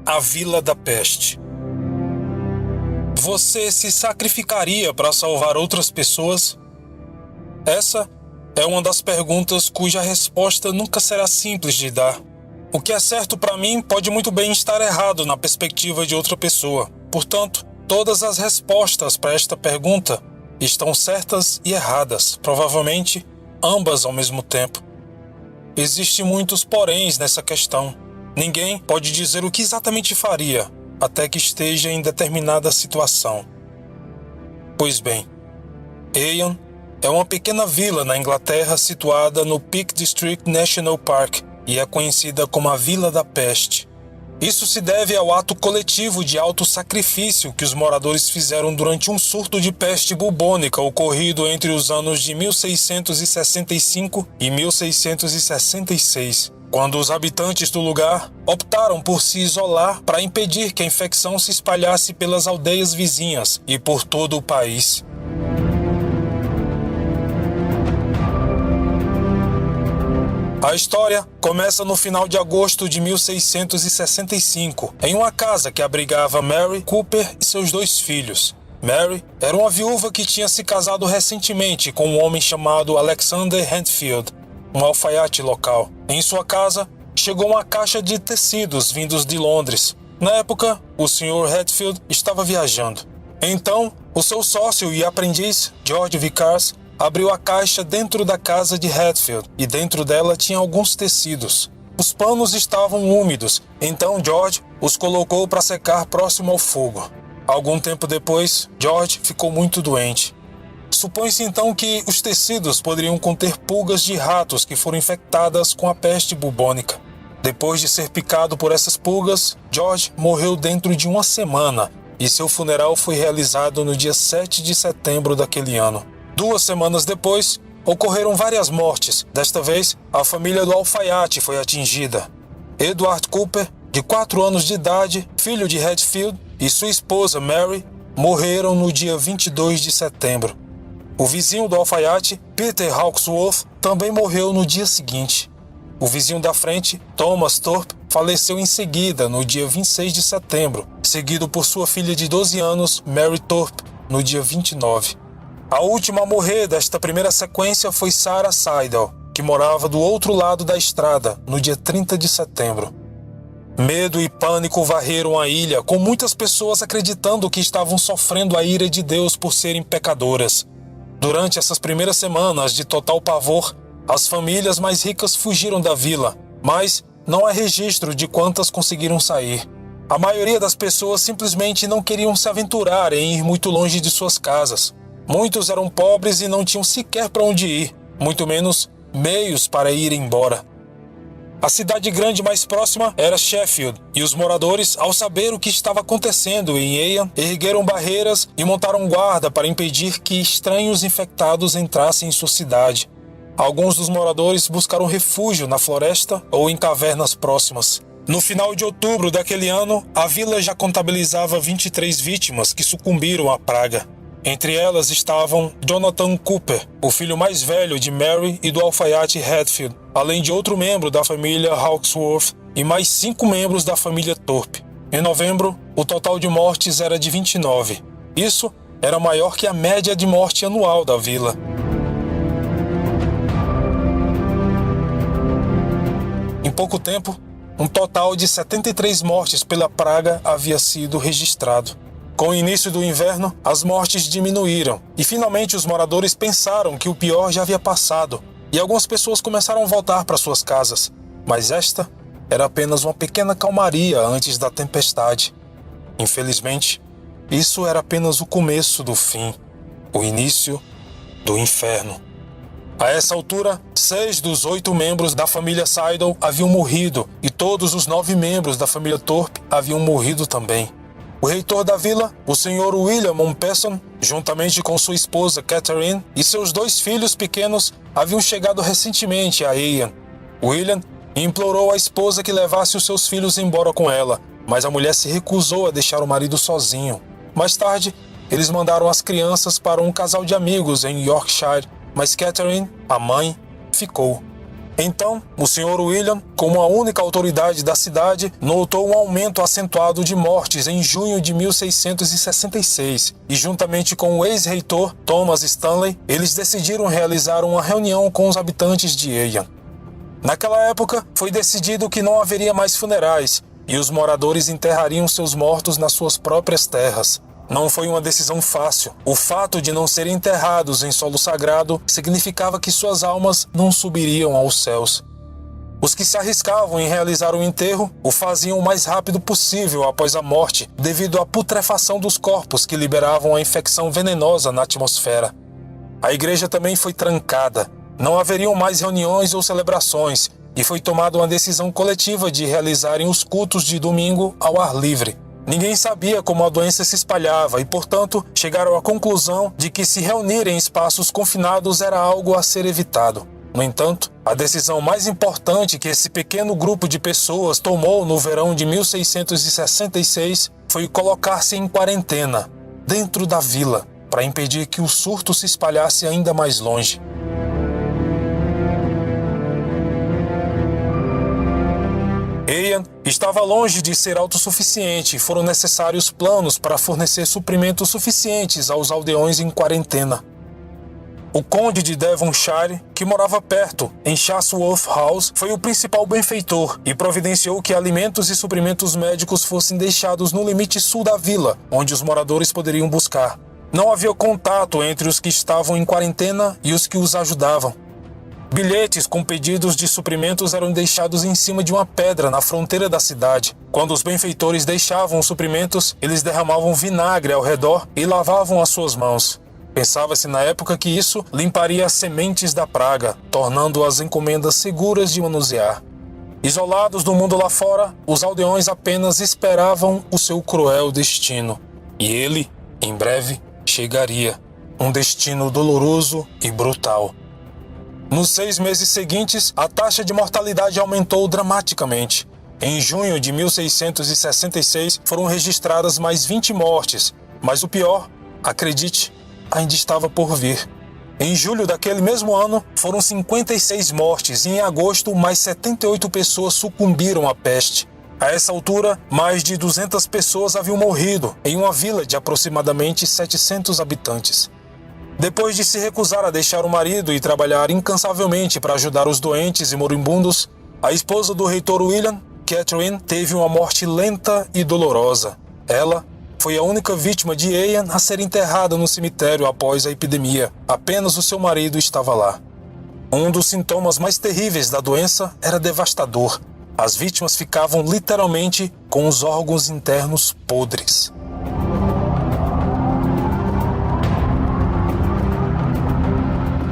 A Vila da Peste. Você se sacrificaria para salvar outras pessoas? Essa é uma das perguntas cuja resposta nunca será simples de dar. O que é certo para mim pode muito bem estar errado na perspectiva de outra pessoa. Portanto, todas as respostas para esta pergunta estão certas e erradas, provavelmente ambas ao mesmo tempo. Existem muitos poréns nessa questão. Ninguém pode dizer o que exatamente faria até que esteja em determinada situação. Pois bem, Heian é uma pequena vila na Inglaterra situada no Peak District National Park e é conhecida como a Vila da Peste. Isso se deve ao ato coletivo de auto-sacrifício que os moradores fizeram durante um surto de peste bubônica ocorrido entre os anos de 1665 e 1666, quando os habitantes do lugar optaram por se isolar para impedir que a infecção se espalhasse pelas aldeias vizinhas e por todo o país. A história começa no final de agosto de 1665, em uma casa que abrigava Mary Cooper e seus 2 filhos. Mary era uma viúva que tinha se casado recentemente com um homem chamado Alexander Hatfield, um alfaiate local. Em sua casa, chegou uma caixa de tecidos vindos de Londres. Na época, o Sr. Hatfield estava viajando. Então, o seu sócio e aprendiz, George Vickers, abriu a caixa dentro da casa de Hatfield e dentro dela tinha alguns tecidos. Os panos estavam úmidos, então George os colocou para secar próximo ao fogo. Algum tempo depois, George ficou muito doente. Supõe-se então que os tecidos poderiam conter pulgas de ratos que foram infectadas com a peste bubônica. Depois de ser picado por essas pulgas, George morreu dentro de uma semana e seu funeral foi realizado no dia 7 de setembro daquele ano. 2 semanas depois, ocorreram várias mortes. Desta vez, a família do alfaiate foi atingida. Edward Cooper, de 4 anos de idade, filho de Hatfield, e sua esposa Mary, morreram no dia 22 de setembro. O vizinho do alfaiate, Peter Hawksworth, também morreu no dia seguinte. O vizinho da frente, Thomas Thorpe, faleceu em seguida, no dia 26 de setembro, seguido por sua filha de 12 anos, Mary Thorpe, no dia 29. A última a morrer desta primeira sequência foi Sarah Seidel, que morava do outro lado da estrada, no dia 30 de setembro. Medo e pânico varreram a ilha, com muitas pessoas acreditando que estavam sofrendo a ira de Deus por serem pecadoras. Durante essas primeiras semanas de total pavor, as famílias mais ricas fugiram da vila, mas não há registro de quantas conseguiram sair. A maioria das pessoas simplesmente não queriam se aventurar em ir muito longe de suas casas. Muitos eram pobres e não tinham sequer para onde ir, muito menos meios para ir embora. A cidade grande mais próxima era Sheffield, e os moradores, ao saber o que estava acontecendo em Heian, ergueram barreiras e montaram guarda para impedir que estranhos infectados entrassem em sua cidade. Alguns dos moradores buscaram refúgio na floresta ou em cavernas próximas. No final de outubro daquele ano, a vila já contabilizava 23 vítimas que sucumbiram à praga. Entre elas estavam Jonathan Cooper, o filho mais velho de Mary e do alfaiate Hatfield, além de outro membro da família Hawksworth e mais 5 membros da família Thorpe. Em novembro, o total de mortes era de 29. Isso era maior que a média de morte anual da vila. Em pouco tempo, um total de 73 mortes pela praga havia sido registrado. Com o início do inverno, as mortes diminuíram e finalmente os moradores pensaram que o pior já havia passado e algumas pessoas começaram a voltar para suas casas. Mas esta era apenas uma pequena calmaria antes da tempestade. Infelizmente, isso era apenas o começo do fim, o início do inferno. A essa altura, 6 dos 8 membros da família Seidel haviam morrido e todos os 9 membros da família Thorpe haviam morrido também. O reitor da vila, o Sr. William Mompesson, juntamente com sua esposa Catherine e seus 2 filhos pequenos, haviam chegado recentemente a Heian. William implorou à esposa que levasse os seus filhos embora com ela, mas a mulher se recusou a deixar o marido sozinho. Mais tarde, eles mandaram as crianças para um casal de amigos em Yorkshire, mas Catherine, a mãe, ficou. Então, o Sr. William, como a única autoridade da cidade, notou um aumento acentuado de mortes em junho de 1666 e, juntamente com o ex-reitor Thomas Stanley, eles decidiram realizar uma reunião com os habitantes de Heian. Naquela época, foi decidido que não haveria mais funerais e os moradores enterrariam seus mortos nas suas próprias terras. Não foi uma decisão fácil. O fato de não serem enterrados em solo sagrado significava que suas almas não subiriam aos céus. Os que se arriscavam em realizar o enterro o faziam o mais rápido possível após a morte, devido à putrefação dos corpos que liberavam a infecção venenosa na atmosfera. A igreja também foi trancada. Não haveriam mais reuniões ou celebrações, e foi tomada uma decisão coletiva de realizarem os cultos de domingo ao ar livre. Ninguém sabia como a doença se espalhava e, portanto, chegaram à conclusão de que se reunir em espaços confinados era algo a ser evitado. No entanto, a decisão mais importante que esse pequeno grupo de pessoas tomou no verão de 1666 foi colocar-se em quarentena, dentro da vila, para impedir que o surto se espalhasse ainda mais longe. Heian estava longe de ser autossuficiente e foram necessários planos para fornecer suprimentos suficientes aos aldeões em quarentena. O conde de Devonshire, que morava perto, em Chatsworth House, foi o principal benfeitor e providenciou que alimentos e suprimentos médicos fossem deixados no limite sul da vila, onde os moradores poderiam buscar. Não havia contato entre os que estavam em quarentena e os que os ajudavam. Bilhetes com pedidos de suprimentos eram deixados em cima de uma pedra na fronteira da cidade. Quando os benfeitores deixavam os suprimentos, eles derramavam vinagre ao redor e lavavam as suas mãos. Pensava-se na época que isso limparia as sementes da praga, tornando as encomendas seguras de manusear. Isolados do mundo lá fora, os aldeões apenas esperavam o seu cruel destino. E ele, em breve, chegaria. Um destino doloroso e brutal. Nos 6 meses seguintes, a taxa de mortalidade aumentou dramaticamente. Em junho de 1666, foram registradas mais 20 mortes, mas o pior, acredite, ainda estava por vir. Em julho daquele mesmo ano, foram 56 mortes e em agosto, mais 78 pessoas sucumbiram à peste. A essa altura, mais de 200 pessoas haviam morrido em uma vila de aproximadamente 700 habitantes. Depois de se recusar a deixar o marido e trabalhar incansavelmente para ajudar os doentes e moribundos, a esposa do reitor William, Catherine, teve uma morte lenta e dolorosa. Ela foi a única vítima de Heian a ser enterrada no cemitério após a epidemia. Apenas o seu marido estava lá. Um dos sintomas mais terríveis da doença era devastador. As vítimas ficavam literalmente com os órgãos internos podres.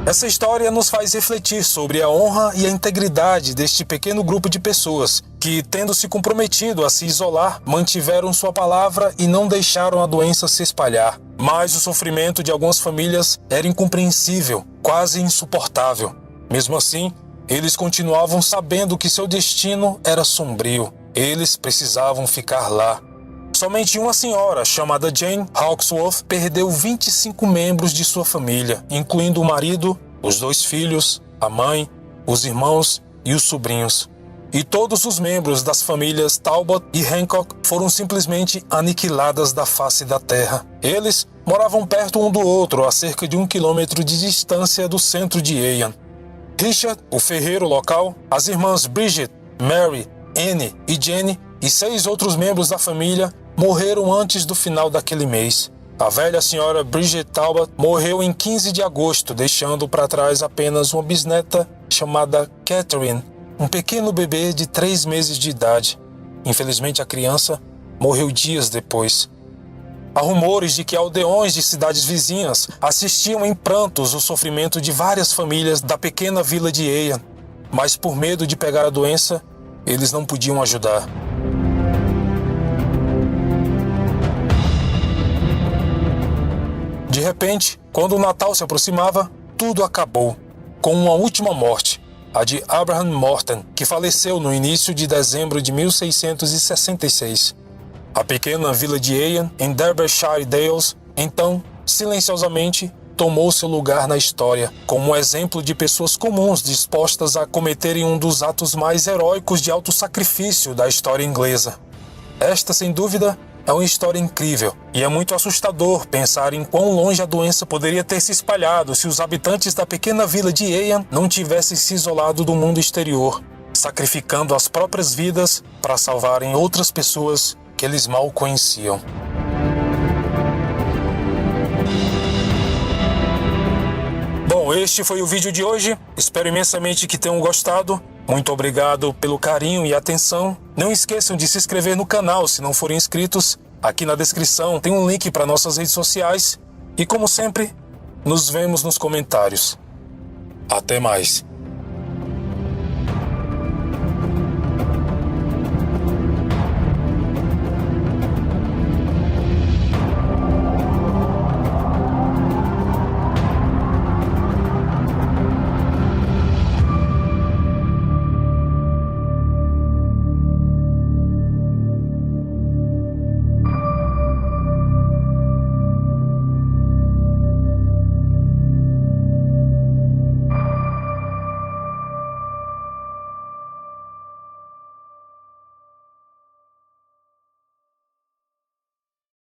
Essa história nos faz refletir sobre a honra e a integridade deste pequeno grupo de pessoas que, tendo se comprometido a se isolar, mantiveram sua palavra e não deixaram a doença se espalhar. Mas o sofrimento de algumas famílias era incompreensível, quase insuportável. Mesmo assim, eles continuavam sabendo que seu destino era sombrio. Eles precisavam ficar lá. Somente uma senhora, chamada Jane Hawksworth, perdeu 25 membros de sua família, incluindo o marido, os 2 filhos, a mãe, os irmãos e os sobrinhos. E todos os membros das famílias Talbot e Hancock foram simplesmente aniquiladas da face da terra. Eles moravam perto um do outro, a cerca de 1 quilômetro de distância do centro de Heian. Richard, o ferreiro local, as irmãs Bridget, Mary, Anne e Jenny e 6 outros membros da família morreram antes do final daquele mês. A velha senhora Bridget Talbot morreu em 15 de agosto, deixando para trás apenas uma bisneta chamada Catherine, um pequeno bebê de 3 meses de idade. Infelizmente, a criança morreu dias depois. Há rumores de que aldeões de cidades vizinhas assistiam em prantos o sofrimento de várias famílias da pequena vila de Heian, mas por medo de pegar a doença, eles não podiam ajudar. De repente, quando o Natal se aproximava, tudo acabou, com uma última morte, a de Abraham Morton, que faleceu no início de dezembro de 1666. A pequena vila de Heian, em Derbyshire Dales, então, silenciosamente, tomou seu lugar na história, como um exemplo de pessoas comuns dispostas a cometerem um dos atos mais heróicos de autossacrifício da história inglesa. Esta, sem dúvida, é uma história incrível, e é muito assustador pensar em quão longe a doença poderia ter se espalhado se os habitantes da pequena vila de Heian não tivessem se isolado do mundo exterior, sacrificando as próprias vidas para salvarem outras pessoas que eles mal conheciam. Bom, este foi o vídeo de hoje. Espero imensamente que tenham gostado. Muito obrigado pelo carinho e atenção. Não esqueçam de se inscrever no canal se não forem inscritos. Aqui na descrição tem um link para nossas redes sociais. E como sempre, nos vemos nos comentários. Até mais.